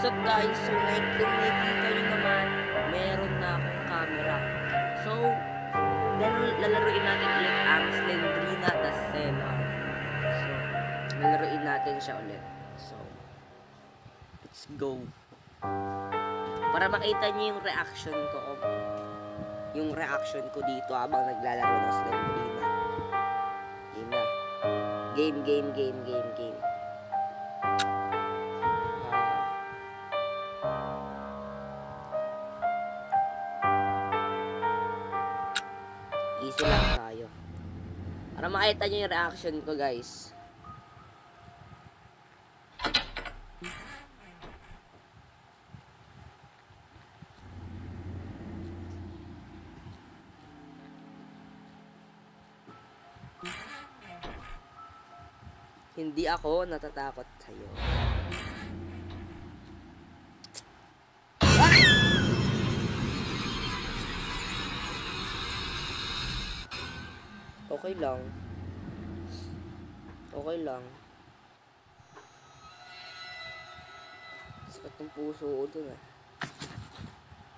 up guys? So like kung nakikita nyo naman, meron na akong camera. So, lalaruin natin ulit ang Slendrina the Seller. So, lalaruin natin siya ulit. So, let's go. Para makita nyo yung reaction ko. Yung reaction ko dito habang naglalaro ng Slendrina. Game na. Game. Easy lang tayo. Para makita nyo yung reaction ko guys. Hindi ako natatakot sa'yo. Okay lang. Okay lang. Sakit ng puso ko dun ah.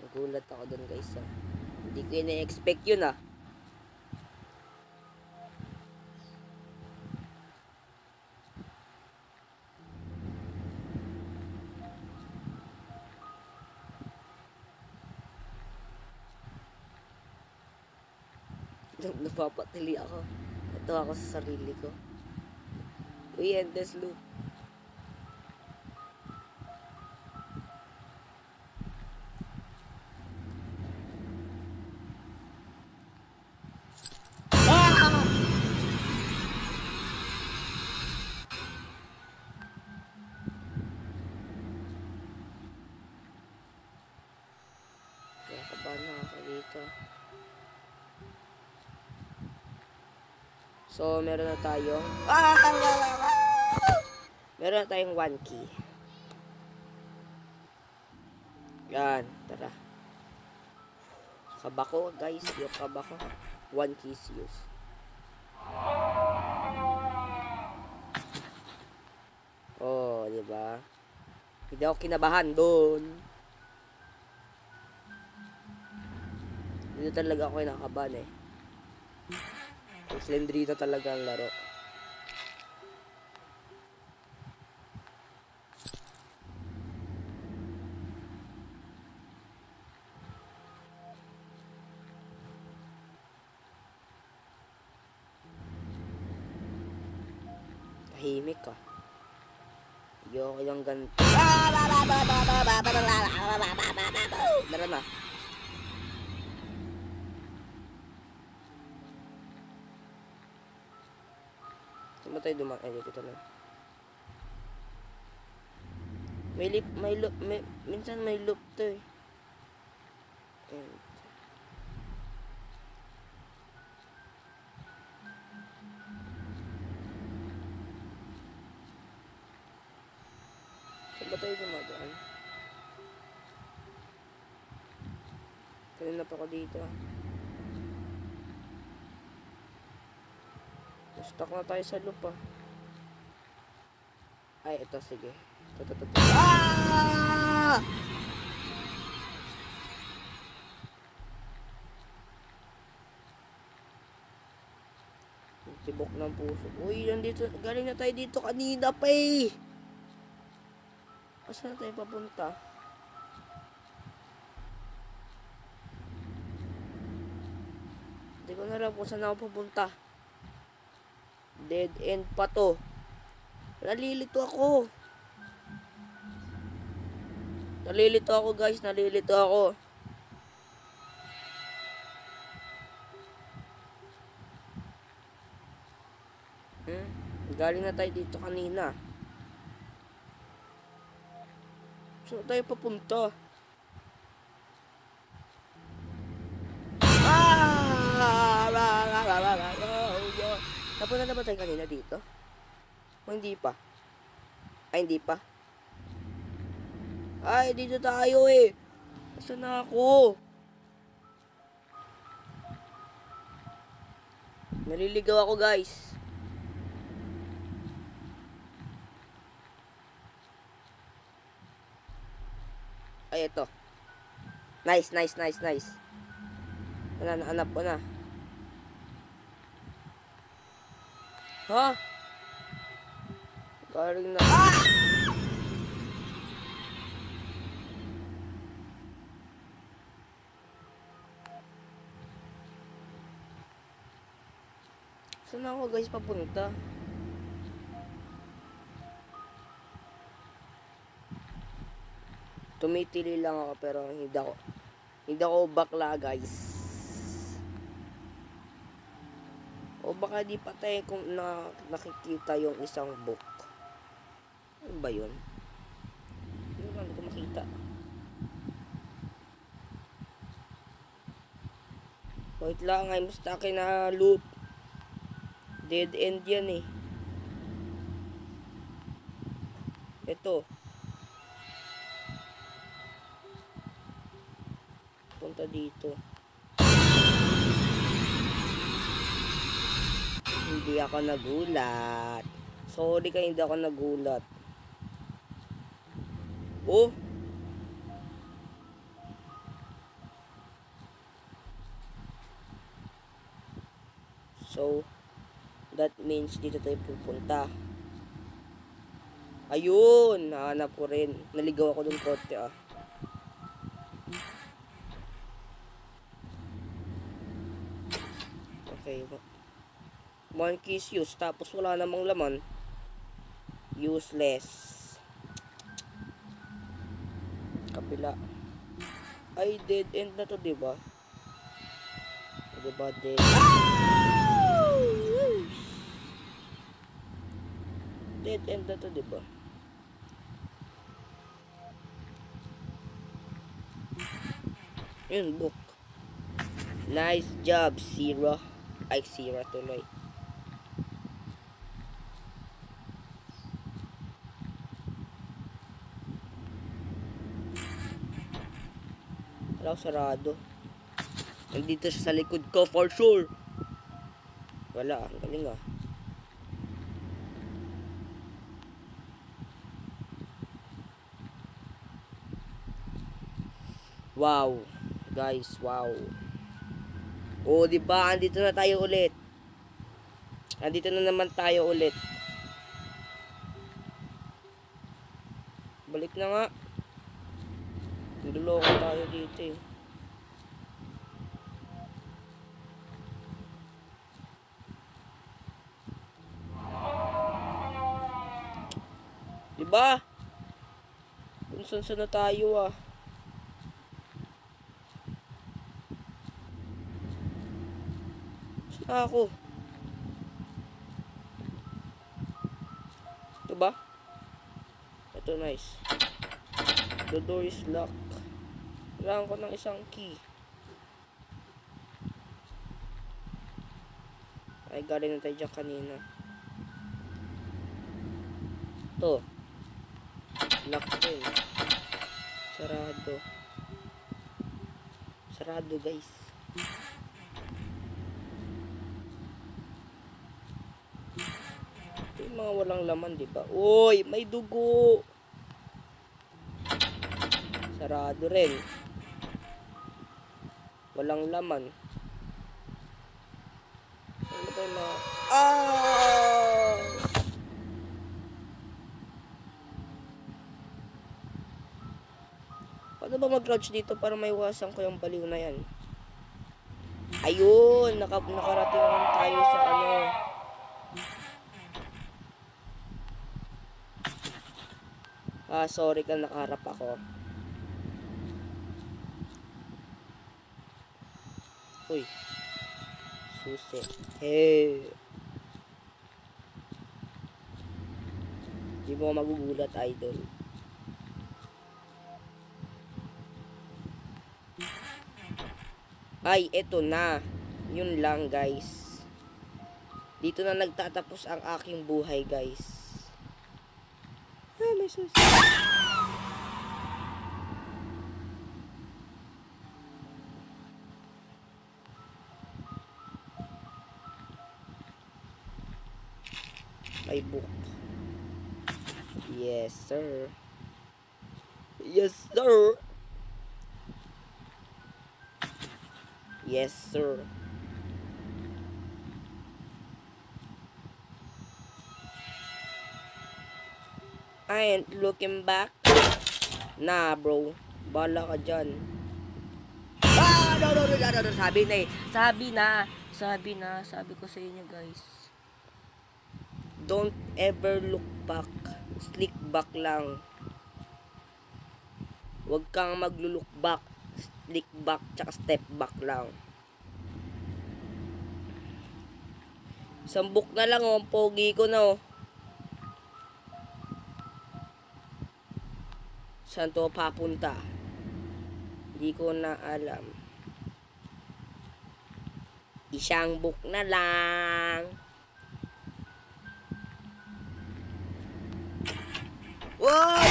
Nagulat ako dun guys ah. Hindi ko ina-expect yun ah. Napapatili ako. Ito ako sa sarili ko. Uy, endless loop. Kaya kabahan na ako dito. So, meron na tayong meron na tayong 1 key. Yan, tara. Kaba ko, guys. Yung kaba ko. 1 key is used. Oh, diba? Hindi ako kinabahan doon. Dito talaga ako kinakabahan eh. Slendrina talaga ang laro. Tahimik ka. Ayoko yung ganito. Meron na. Saan ba tayo dumaan? Ay, dito lang. Minsan may loop to eh. Saan ba tayo dumadaan? Kanina pa ako dito ah. Stuck na tayo sa loop ah. Ay, ito, sige. Ito. Ah! Tibok ng puso. Uy, nandito. Galing na tayo dito kanina pa eh. Saan na tayo papunta? Hindi ko na alam kung saan ako papunta. Dead end pa to. Nalilito ako guys. Nalilito ako. Galing na tayo dito kanina. Saan tayo papunta? Napunta na ba tayo kanina dito? O hindi pa? Ay, hindi pa. Ay, dito tayo eh. Saan na ako? Naliligaw ako guys. Ay, ito. Nice, nice, nice, nice. Nahanap ko na. Ha? Galing na. Ah! Saan ako guys papunta? Tumitili lang ako pero hindi ako bakla guys. O baka di patay kung nakikita yung isang book. Ano ba yun? Hindi lang ko makita. Wait lang, I'm stuck in a loop. Dead end yan eh. Ito. Punta dito. Hindi ako nagulat. Sorry ka, hindi ako nagulat. Oh! So, that means dito tayo pupunta. Ayun! Nahanap ko rin. Naligaw ako dun konti ah. Okay. Monkey's use. Tapos wala namang laman. Useless. Kabila. Ay, dead end na to, diba? Diba, dead dead end na to, diba? Yun, book. Nice job, Zero. Ay, Zero tuloy. Wala, sarado. Nandito siya sa likod ko, for sure. Wala, ang galing ah. Wow. Guys, wow. Oh, di ba? Andito na tayo ulit. Andito na naman tayo ulit. Balik na nga. Niloloko tayo dito eh. Di ba? Kung saan na tayo ah. Ako. Ito ba? Ito, nice. The door is locked. Kailangan ko ng isang key. Ay, galing na tayo dyan kanina. Ito. Lock din. Sarado. Sarado, guys. Yung mga walang laman, diba? Uy, may dugo! Sarado rin. Walang laman. Ano ba yung mga... Ah! Paano ba mag-crouch dito para maiwasan ko yung baliw na yan? Ayun! Nakarating naman tayo sa ano... Ah, sorry ka, nakaharap ako. Uy. Susi. Hey. Di mo magugulat, idol. Ay, eto na. Yun lang, guys. Dito na nagtatapos ang aking buhay, guys. Ah, may susi. May book. Yes, sir. Yes, sir. Yes, sir. I ain't looking back. Nah, bro. Bala ka dyan. Ah! No. Sabi na eh. Sabi ko sa inyo, guys. Don't ever look back. Slick back lang. Huwag kang maglulook back. Slick back, tsaka step back lang. Sambok na lang, oh. Pogi ko na, oh. Saan to papunta? Hindi ko na alam. Isang book na lang. Wow!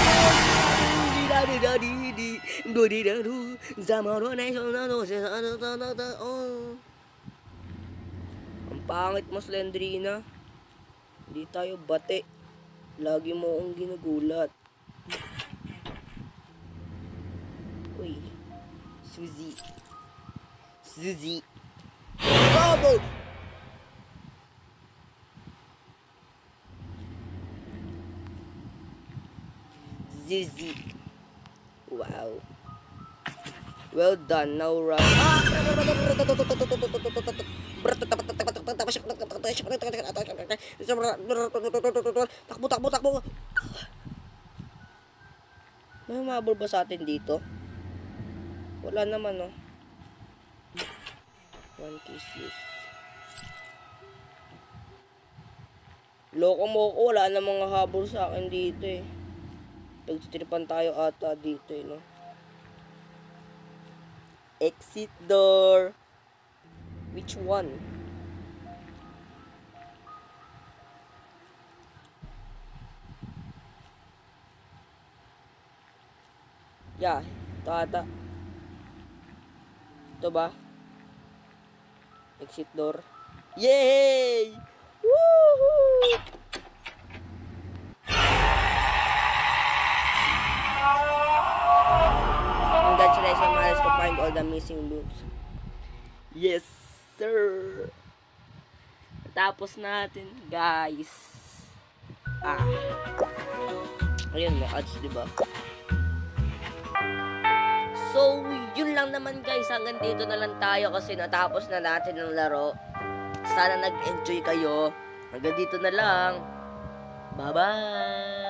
Ang pangit mo, Slendrina. Hindi tayo bate. Lagi mo akong ginugulat. Uy. Suzy. Bravo! Suzy. Wow. Well done. Now run. Takbo. May humabol ba sa atin dito? Wala naman, no? One kiss use. Loko mo ko. Wala namang habol sa akin dito, eh. Pagtitiripan tayo ata dito, eh, no? Exit door. Which one? Yeah, ito ata. Ito ba? Exit door. Yay! Woohoo! Congratulations, managed to find all the missing loops. Yes, sir. Tapos natin, guys. Ayun, may ads, diba? So, yun lang naman, guys. Hanggang dito na lang tayo kasi natapos na natin ang laro. Sana nag-enjoy kayo. Hanggang dito na lang. Bye-bye!